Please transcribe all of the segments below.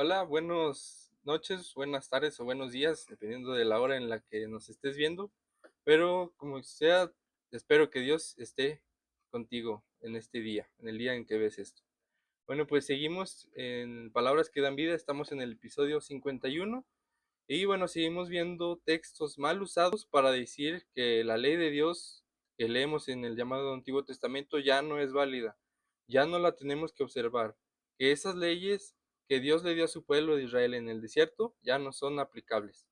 Hola, buenas noches, buenas tardes o buenos días, dependiendo de la hora en la que nos estés viendo. Pero como sea, espero que Dios esté contigo en este día, en el día en que ves esto. Bueno, pues seguimos en Palabras que dan vida, estamos en el episodio 51 y bueno, seguimos viendo textos mal usados para decir que la ley de Dios que leemos en el llamado Antiguo Testamento ya no es válida, ya no la tenemos que observar, que esas leyes que Dios le dio a su pueblo de Israel en el desierto ya no son aplicables.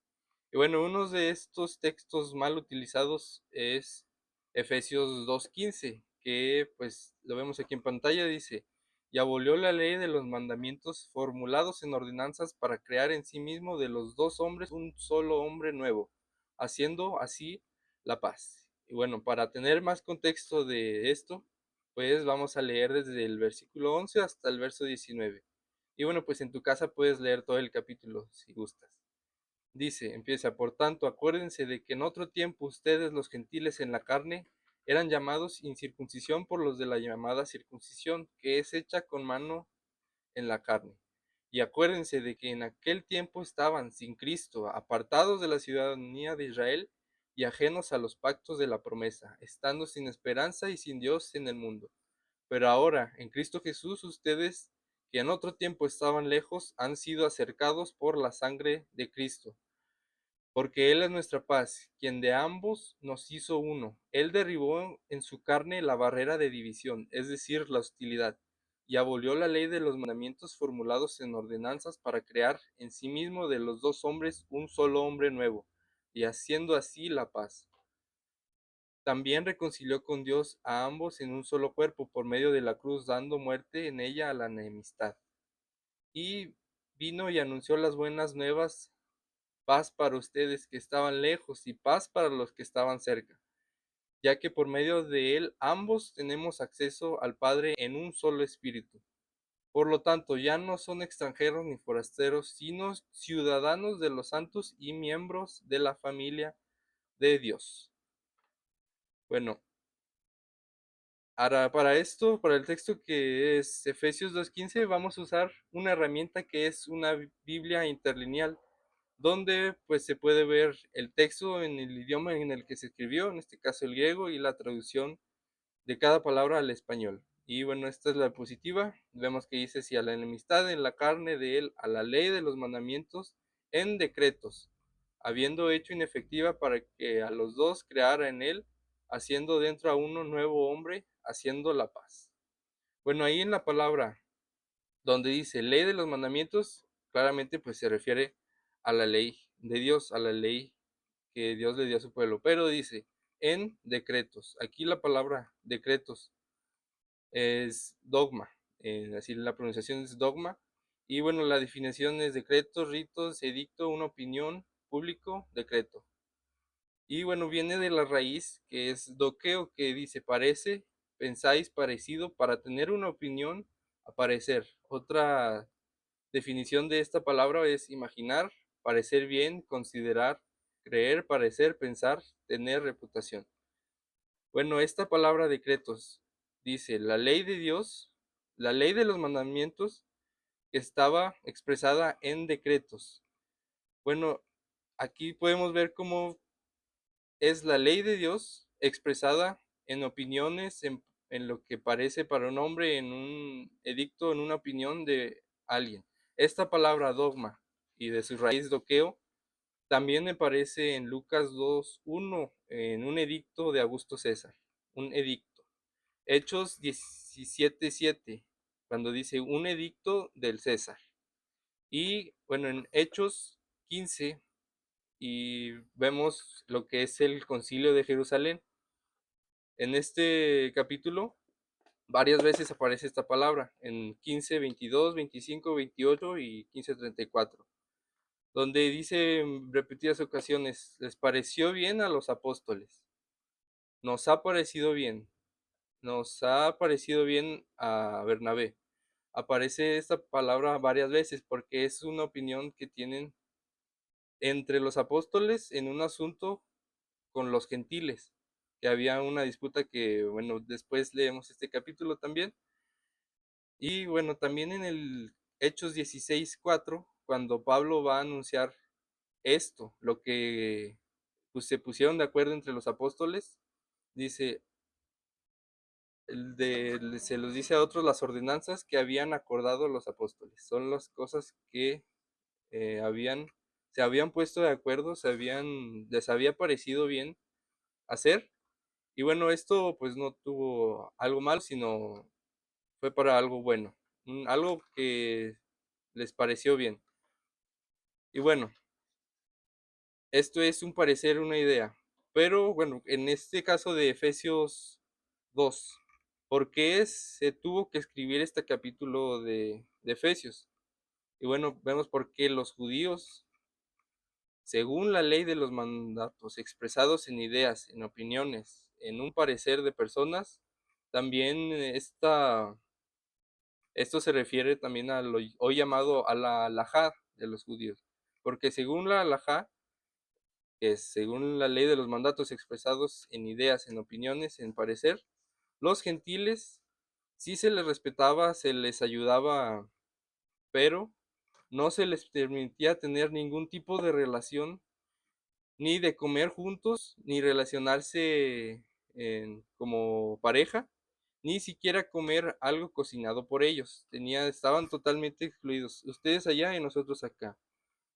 Y bueno, uno de estos textos mal utilizados es Efesios 2:15, que pues lo vemos aquí en pantalla, dice, y abolió la ley de los mandamientos formulados en ordenanzas para crear en sí mismo de los dos hombres un solo hombre nuevo, haciendo así la paz. Y bueno, para tener más contexto de esto, pues vamos a leer desde el versículo 11 hasta el verso 19. Y bueno, pues en tu casa puedes leer todo el capítulo si gustas. Dice, empieza, por tanto, acuérdense de que en otro tiempo ustedes, los gentiles en la carne, eran llamados incircuncisión por los de la llamada circuncisión, que es hecha con mano en la carne. Y acuérdense de que en aquel tiempo estaban sin Cristo, apartados de la ciudadanía de Israel y ajenos a los pactos de la promesa, estando sin esperanza y sin Dios en el mundo. Pero ahora, en Cristo Jesús, ustedes que en otro tiempo estaban lejos, han sido acercados por la sangre de Cristo, porque Él es nuestra paz, quien de ambos nos hizo uno. Él derribó en su carne la barrera de división, es decir, la hostilidad, y abolió la ley de los mandamientos formulados en ordenanzas para crear en sí mismo de los dos hombres un solo hombre nuevo, y haciendo así la paz. También reconcilió con Dios a ambos en un solo cuerpo por medio de la cruz, dando muerte en ella a la enemistad. Y vino y anunció las buenas nuevas, paz para ustedes que estaban lejos y paz para los que estaban cerca, ya que por medio de él ambos tenemos acceso al Padre en un solo espíritu. Por lo tanto, ya no son extranjeros ni forasteros, sino ciudadanos de los santos y miembros de la familia de Dios. Bueno, ahora para esto, para el texto que es Efesios 2:15, vamos a usar una herramienta que es una Biblia interlineal, donde pues se puede ver el texto en el idioma en el que se escribió, en este caso el griego, y la traducción de cada palabra al español. Y bueno, esta es la diapositiva. Vemos que dice, si a la enemistad en la carne de él, a la ley de los mandamientos en decretos, habiendo hecho inefectiva para que a los dos creara en él, haciendo dentro a uno nuevo hombre, haciendo la paz. Bueno, ahí en la palabra donde dice ley de los mandamientos, claramente pues se refiere a la ley de Dios, a la ley que Dios le dio a su pueblo. Pero dice en decretos. Aquí la palabra decretos es dogma, así la pronunciación es dogma. Y bueno, la definición es decreto, ritos, edicto, una opinión, público, decreto. Y bueno, viene de la raíz que es doqueo, que dice parece, pensáis parecido, para tener una opinión, aparecer. Otra definición de esta palabra es imaginar, parecer bien, considerar, creer, parecer, pensar, tener reputación. Bueno, esta palabra decretos dice la ley de Dios, la ley de los mandamientos estaba expresada en decretos. Bueno, aquí podemos ver cómo es la ley de Dios expresada en opiniones, en lo que parece para un hombre, en un edicto, en una opinión de alguien. Esta palabra dogma y de su raíz doqueo también me parece en Lucas 2:1, en un edicto de Augusto César, un edicto. Hechos 17:7, cuando dice un edicto del César. Y bueno, en Hechos 15 y vemos lo que es el concilio de Jerusalén. En este capítulo varias veces aparece esta palabra, en 15, 22, 25, 28 y 15, 34, donde dice en repetidas ocasiones, les pareció bien a los apóstoles, nos ha parecido bien, nos ha parecido bien a Bernabé. Aparece esta palabra varias veces porque es una opinión que tienen entre los apóstoles en un asunto con los gentiles, que había una disputa que, bueno, después leemos este capítulo también. Y bueno, también en el Hechos 16:4, cuando Pablo va a anunciar esto, lo que, pues, se pusieron de acuerdo entre los apóstoles, dice, se los dice a otros las ordenanzas que habían acordado los apóstoles. Son las cosas que habían, se habían puesto de acuerdo, les había parecido bien hacer. Y bueno, esto pues no tuvo algo malo, sino fue para algo bueno, algo que les pareció bien. Y bueno, esto es un parecer, una idea. Pero bueno, en este caso de Efesios 2, ¿por qué se tuvo que escribir este capítulo de Efesios? Y bueno, vemos por qué los judíos, según la ley de los mandatos expresados en ideas, en opiniones, en un parecer de personas, también esto se refiere también a lo hoy llamado a la halajá de los judíos, porque según la halajá, que es según la ley de los mandatos expresados en ideas, en opiniones, en parecer, los gentiles sí se les respetaba, se les ayudaba, pero no se les permitía tener ningún tipo de relación, ni de comer juntos, ni relacionarse como pareja, ni siquiera comer algo cocinado por ellos. Estaban totalmente excluidos. Ustedes allá y nosotros acá.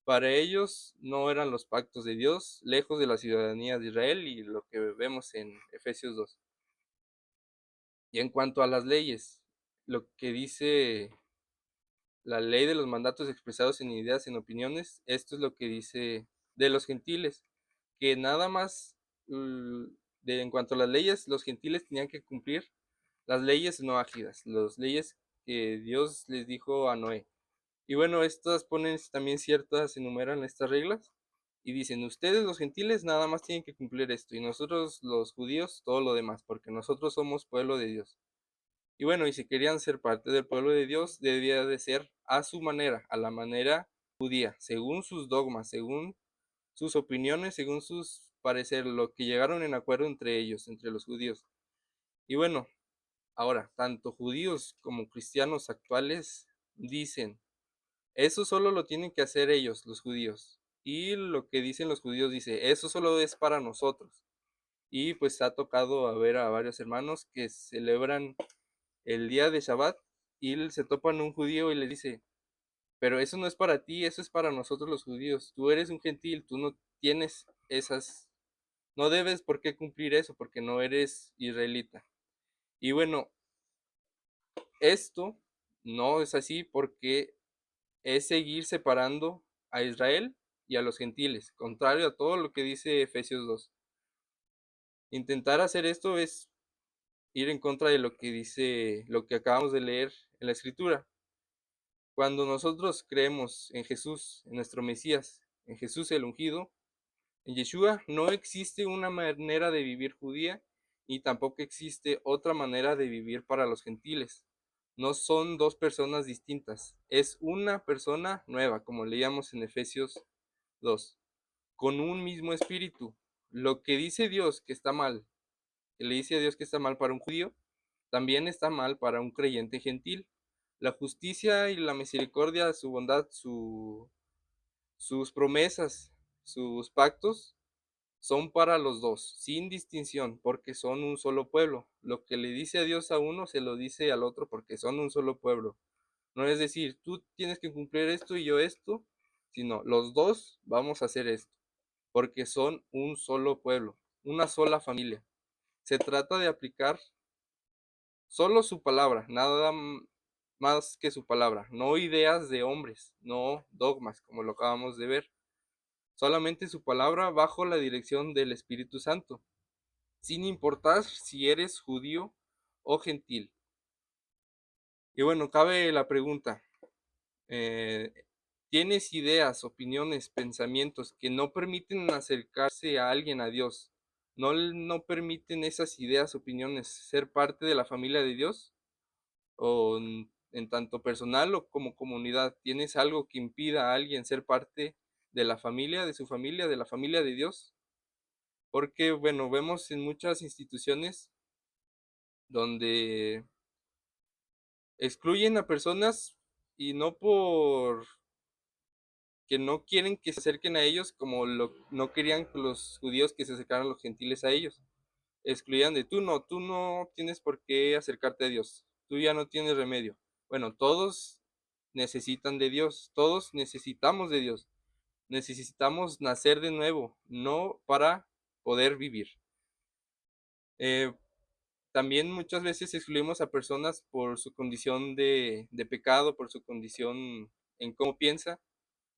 Para ellos no eran los pactos de Dios, lejos de la ciudadanía de Israel y lo que vemos en Efesios 2. Y en cuanto a las leyes, lo que dice la ley de los mandatos expresados en ideas, en opiniones, esto es lo que dice de los gentiles, que nada más en cuanto a las leyes, los gentiles tenían que cumplir las leyes noajidas, las leyes que Dios les dijo a Noé. Y bueno, estas ponen también ciertas, enumeran estas reglas y dicen, ustedes los gentiles nada más tienen que cumplir esto y nosotros los judíos todo lo demás, porque nosotros somos pueblo de Dios. Y bueno, y si querían ser parte del pueblo de Dios, debía de ser a su manera, a la manera judía, según sus dogmas, según sus opiniones, según sus parecer, lo que llegaron en acuerdo entre ellos, entre los judíos. Y bueno, ahora, tanto judíos como cristianos actuales dicen, eso solo lo tienen que hacer ellos, los judíos. Y lo que dicen los judíos dice, eso solo es para nosotros. Y pues ha tocado a ver a varios hermanos que celebran el día de Shabbat y se topan un judío y le dice, pero eso no es para ti, eso es para nosotros los judíos. Tú eres un gentil, tú no tienes no debes por qué cumplir eso porque no eres israelita. Y bueno, esto no es así porque es seguir separando a Israel y a los gentiles, contrario a todo lo que dice Efesios 2. Intentar hacer esto es ir en contra de lo que dice, lo que acabamos de leer en la escritura. Cuando nosotros creemos en Jesús, en nuestro Mesías, en Jesús el ungido, en Yeshua, no existe una manera de vivir judía y tampoco existe otra manera de vivir para los gentiles. No son dos personas distintas, es una persona nueva, como leíamos en Efesios 2, con un mismo espíritu. Lo que dice Dios que está mal, que le dice a Dios que está mal para un judío, también está mal para un creyente gentil. La justicia y la misericordia, su bondad, sus promesas, sus pactos, son para los dos, sin distinción, porque son un solo pueblo. Lo que le dice a Dios a uno, se lo dice al otro, porque son un solo pueblo. No es decir, tú tienes que cumplir esto y yo esto, sino los dos vamos a hacer esto, porque son un solo pueblo, una sola familia. Se trata de aplicar solo su palabra, nada más que su palabra, no ideas de hombres, no dogmas, como lo acabamos de ver. Solamente su palabra bajo la dirección del Espíritu Santo, sin importar si eres judío o gentil. Y bueno, cabe la pregunta, eh, ¿tienes ideas, opiniones, pensamientos que no permiten acercarse a alguien a Dios? ¿No permiten esas ideas, opiniones ser parte de la familia de Dios? ¿O en tanto personal o como comunidad, tienes algo que impida a alguien ser parte de la familia, de su familia, de la familia de Dios? Porque, bueno, vemos en muchas instituciones donde excluyen a personas y no por que no quieren que se acerquen a ellos como lo no querían los judíos que se acercaran los gentiles a ellos. Excluían de tú no tienes por qué acercarte a Dios, tú ya no tienes remedio. Bueno, todos necesitan de Dios, todos necesitamos de Dios, necesitamos nacer de nuevo, no para poder vivir. Eh, También muchas veces excluimos a personas por su condición de pecado, por su condición en cómo piensa,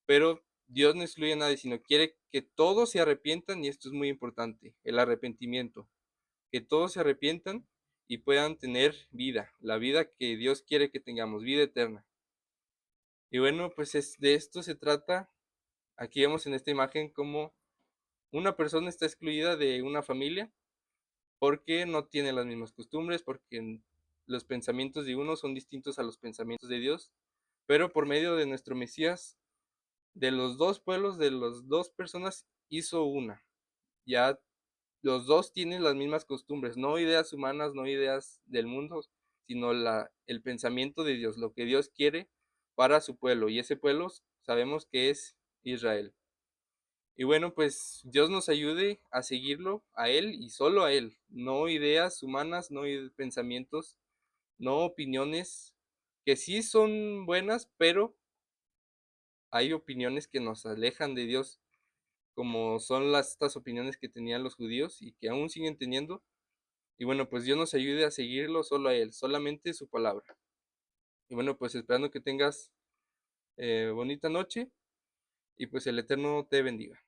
pero Dios no excluye a nadie, sino quiere que todos se arrepientan, y esto es muy importante, el arrepentimiento, que todos se arrepientan y puedan tener vida, la vida que Dios quiere que tengamos, vida eterna. Y bueno, pues de esto se trata. Aquí vemos en esta imagen cómo una persona está excluida de una familia porque no tiene las mismas costumbres, porque los pensamientos de uno son distintos a los pensamientos de Dios, pero por medio de nuestro Mesías, de los dos pueblos, de las dos personas, hizo una. Ya los dos tienen las mismas costumbres, no ideas humanas, no ideas del mundo, sino el pensamiento de Dios, lo que Dios quiere para su pueblo, y ese pueblo sabemos que es Israel. Y bueno, pues Dios nos ayude a seguirlo a Él y solo a Él, no ideas humanas, no pensamientos, no opiniones que sí son buenas, pero hay opiniones que nos alejan de Dios, como son estas opiniones que tenían los judíos y que aún siguen teniendo. Y bueno, pues Dios nos ayude a seguirlo solo a Él, solamente su palabra. Y bueno, pues esperando que tengas bonita noche y pues el Eterno te bendiga.